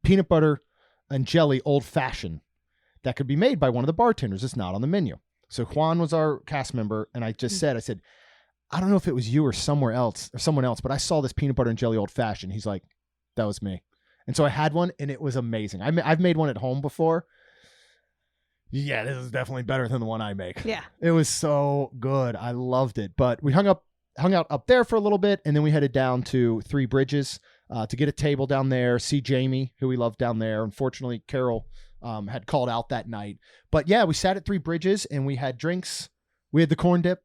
peanut butter and jelly old fashioned that could be made by one of the bartenders. It's not on the menu. So Juan was our cast member, and I said, I don't know if it was you or someone else, but I saw this peanut butter and jelly old fashioned. He's like, that was me. And so I had one, and it was amazing. I've made one at home before. Yeah, this is definitely better than the one I make. Yeah. It was so good. I loved it. But we hung out up there for a little bit, and then we headed down to Three Bridges to get a table down there, see Jamie, who we love down there. Unfortunately, Carol had called out that night. But yeah, we sat at Three Bridges, and we had drinks. We had the corn dip.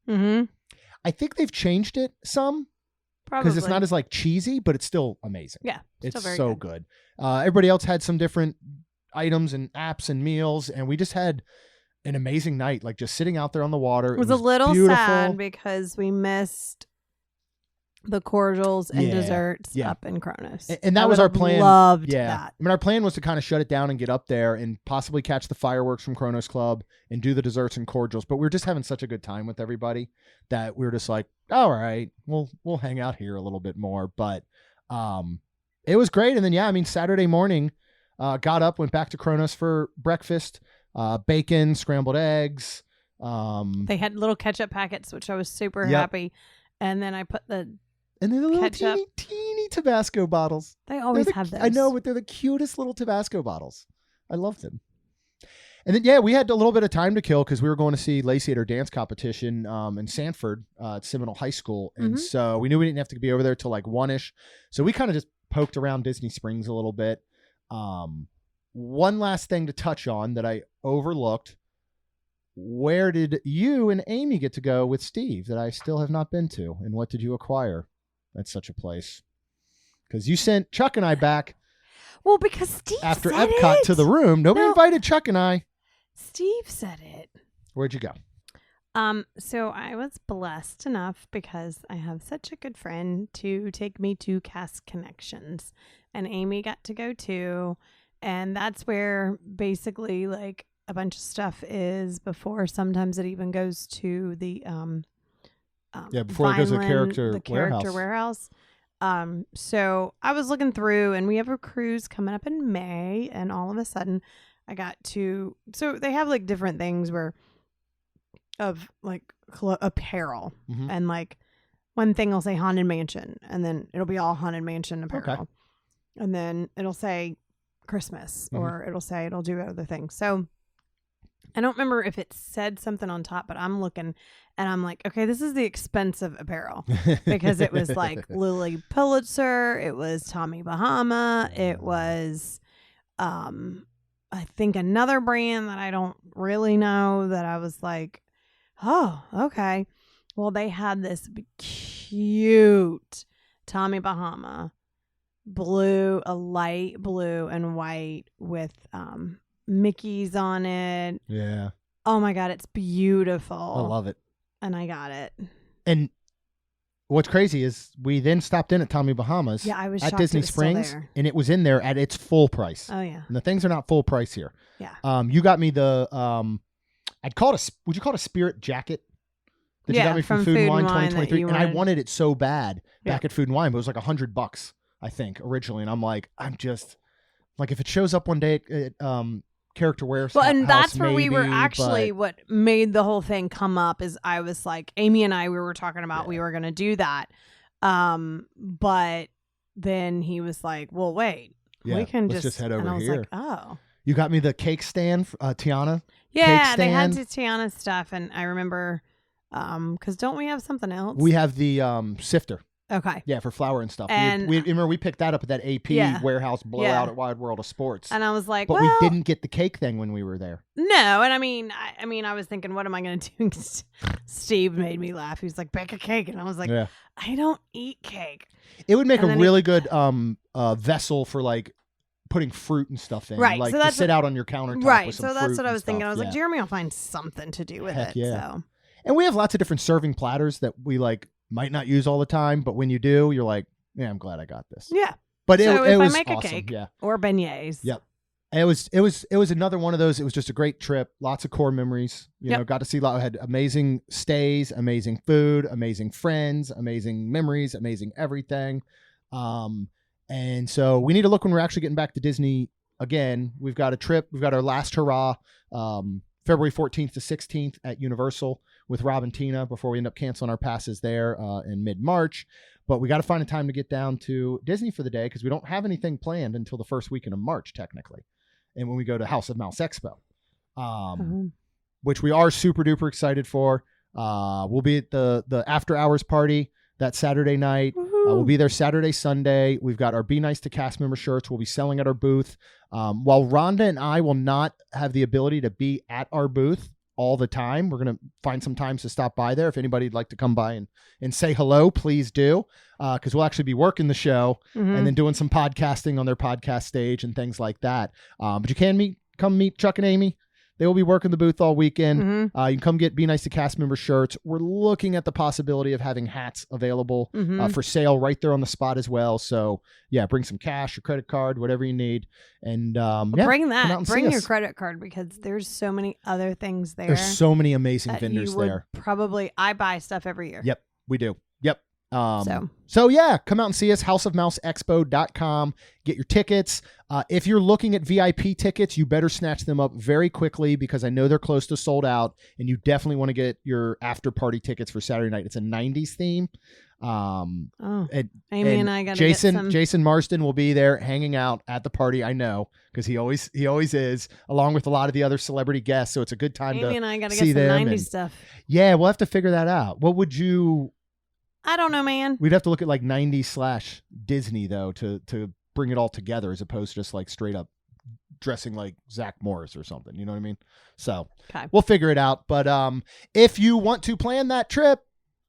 I think they've changed it some. Because it's not as like cheesy, but it's still amazing. Yeah. It's so good. Everybody else had some different items and apps and meals, and we just had an amazing night, like just sitting out there on the water. It was a little sad because we missed the cordials and desserts up in Kronos. And that was our plan. Loved that. I mean, our plan was to kind of shut it down and get up there and possibly catch the fireworks from Kronos Club and do the desserts and cordials. But we were just having such a good time with everybody that we were just like, all right, we'll hang out here a little bit more. But it was great. And then, Saturday morning, got up, went back to Kronos for breakfast, bacon, scrambled eggs. They had little ketchup packets, which I was super happy. And then I put the little ketchup. teeny Tabasco bottles. They always have those. I know, but they're the cutest little Tabasco bottles. I love them. And then, we had a little bit of time to kill because we were going to see Lacey at her dance competition in Sanford at Seminole High School. And so we knew we didn't have to be over there till like 1-ish. So we kind of just poked around Disney Springs a little bit. One last thing to touch on that I overlooked. Where did you and Amy get to go with Steve that I still have not been to? And what did you acquire at such a place? Because you sent Chuck and I back. Well, because Steve after said Epcot it. to the room. Nobody invited Chuck and I. Steve said it. Where'd you go? So I was blessed enough because I have such a good friend to take me to Cast Connections, and Amy got to go too. And that's where basically like a bunch of stuff is before. Sometimes it even goes to the before it goes to the character warehouse. So I was looking through, and we have a cruise coming up in May, and all of a sudden I got to, so they have like different things of like apparel, and like one thing will say Haunted Mansion, and then it'll be all Haunted Mansion apparel, and then it'll say Christmas, or it'll do other things. So I don't remember if it said something on top, but I'm looking and I'm like, okay, this is the expensive apparel, because it was like Lily Pulitzer, it was Tommy Bahama, it was I think another brand that I don't really know, that I was like, oh, okay. Well, they had this cute Tommy Bahama blue, a light blue and white with Mickey's on it. Yeah. Oh my God, it's beautiful. I love it. And I got it. And what's crazy is we then stopped in at Tommy Bahama's. Yeah, I was at shocked Disney it was still Springs, there. and it was in there at its full price. Oh yeah. And the things are not full price here. Yeah. You got me the I'd call it would you call it a Spirit jacket? That you Yeah, got me from from Food and Food Wine and Wine that 2023, you and I wanted. wanted it so bad back Yeah. at Food and Wine, but it was like $100, I think, originally. And I'm like, I'm just like, if it shows up one day at Character Warehouse, Well, and that's where we were maybe, actually, but- what made the whole thing come up is I was like, Amy and I, we were talking about we were going to do that. But then he was like, well, wait, Yeah, we can let's just head over and I was here. like, oh. You got me the cake stand, Tiana. Yeah, cake they had stand. Tiana stuff. And I remember, because don't we have something else? We have the sifter. Okay. Yeah, for flour and stuff. And- we remember we picked that up at that AP Yeah. warehouse blowout Yeah. at Wide World of Sports. And I was like, but well, we didn't get the cake thing when we were there. No, and I mean, I was thinking, what am I going to do? Steve made me laugh. He was like, bake a cake, and I was like, Yeah. I don't eat cake. It would make And a then really good vessel for like putting fruit and stuff in, Right, like so to that's sit out on your countertop. Right, with so some that's fruit what I and was thinking. I stuff. was like, Jeremy will find something to do with Heck it. yeah. So And we have lots of different serving platters that we like might not use all the time, but when you do, you're like, yeah, I'm glad I got this. yeah, But so it if was I make awesome. a cake Yeah. or beignets, Yep. It was another one of those. It was just a great trip. Lots of core memories. You know, got to see had amazing stays, amazing food, amazing friends, amazing memories, amazing everything. And so we need to look when we're actually getting back to Disney again. We've got a trip. We've got our last hurrah, February 14th to 16th at Universal with Rob and Tina before we end up canceling our passes there in mid-March. But we got to find a time to get down to Disney for the day because we don't have anything planned until the first weekend of March, technically. And when we go to House of Mouse Expo, which we are super duper excited for. We'll be at the after hours party that Saturday night. We'll be there Saturday, Sunday. We've got our Be Nice to Cast member shirts we'll be selling at our booth. While Rhonda and I will not have the ability to be at our booth all the time, we're going to find some times to stop by there. If anybody'd like to come by and say hello, please do. Because we'll actually be working the show and then doing some podcasting on their podcast stage and things like that. But you can come meet Chuck and Amy. They will be working the booth all weekend. You can come get Be Nice to Cast member shirts. We're looking at the possibility of having hats available for sale right there on the spot as well. So yeah, bring some cash or credit card, whatever you need. And bring come out that. and Bring see your us. credit card because there's so many other things there. There's so many amazing that vendors you would there. Probably, I buy stuff every year. Yep, we do. Yep. So yeah, come out and see us, houseofmouseexpo.com. Get your tickets. If you're looking at VIP tickets, you better snatch them up very quickly because I know they're close to sold out, and you definitely want to get your after party tickets for Saturday night. It's a 90s theme. Amy and and I got to Jason get some. Jason Marsden will be there hanging out at the party. I know because he always is, along with a lot of the other celebrity guests. So it's a good time Amy to and I got to see get some them 90s and- stuff. Yeah, we'll have to figure that out. What would you? I don't know, man. We'd have to look at like 90s / Disney though to bring it all together as opposed to just like straight up dressing like Zach Morris or something. You know what I mean? So Okay. we'll figure it out. But if you want to plan that trip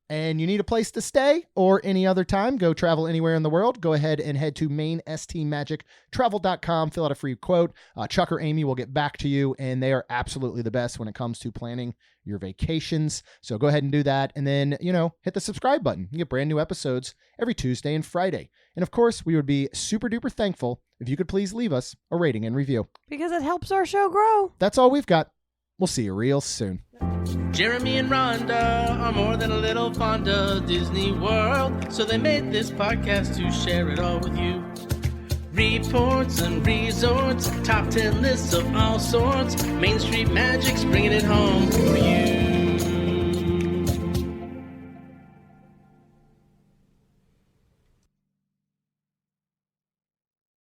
and you need a place to stay or any other time, go travel anywhere in the world, go ahead and head to mainstmagictravel.com, fill out a free quote. Chuck or Amy will get back to you, and they are absolutely the best when it comes to planning your vacations. So go ahead and do that. And then, hit the subscribe button. You get brand new episodes every Tuesday and Friday. And of course, we would be super duper thankful if you could please leave us a rating and review. Because it helps our show grow. That's all we've got. We'll see you real soon. Jeremy and Rhonda are more than a little fond of Disney World, so they made this podcast to share it all with you. Reports and resorts, top 10 lists of all sorts, Main Street Magic's bringing it home for you.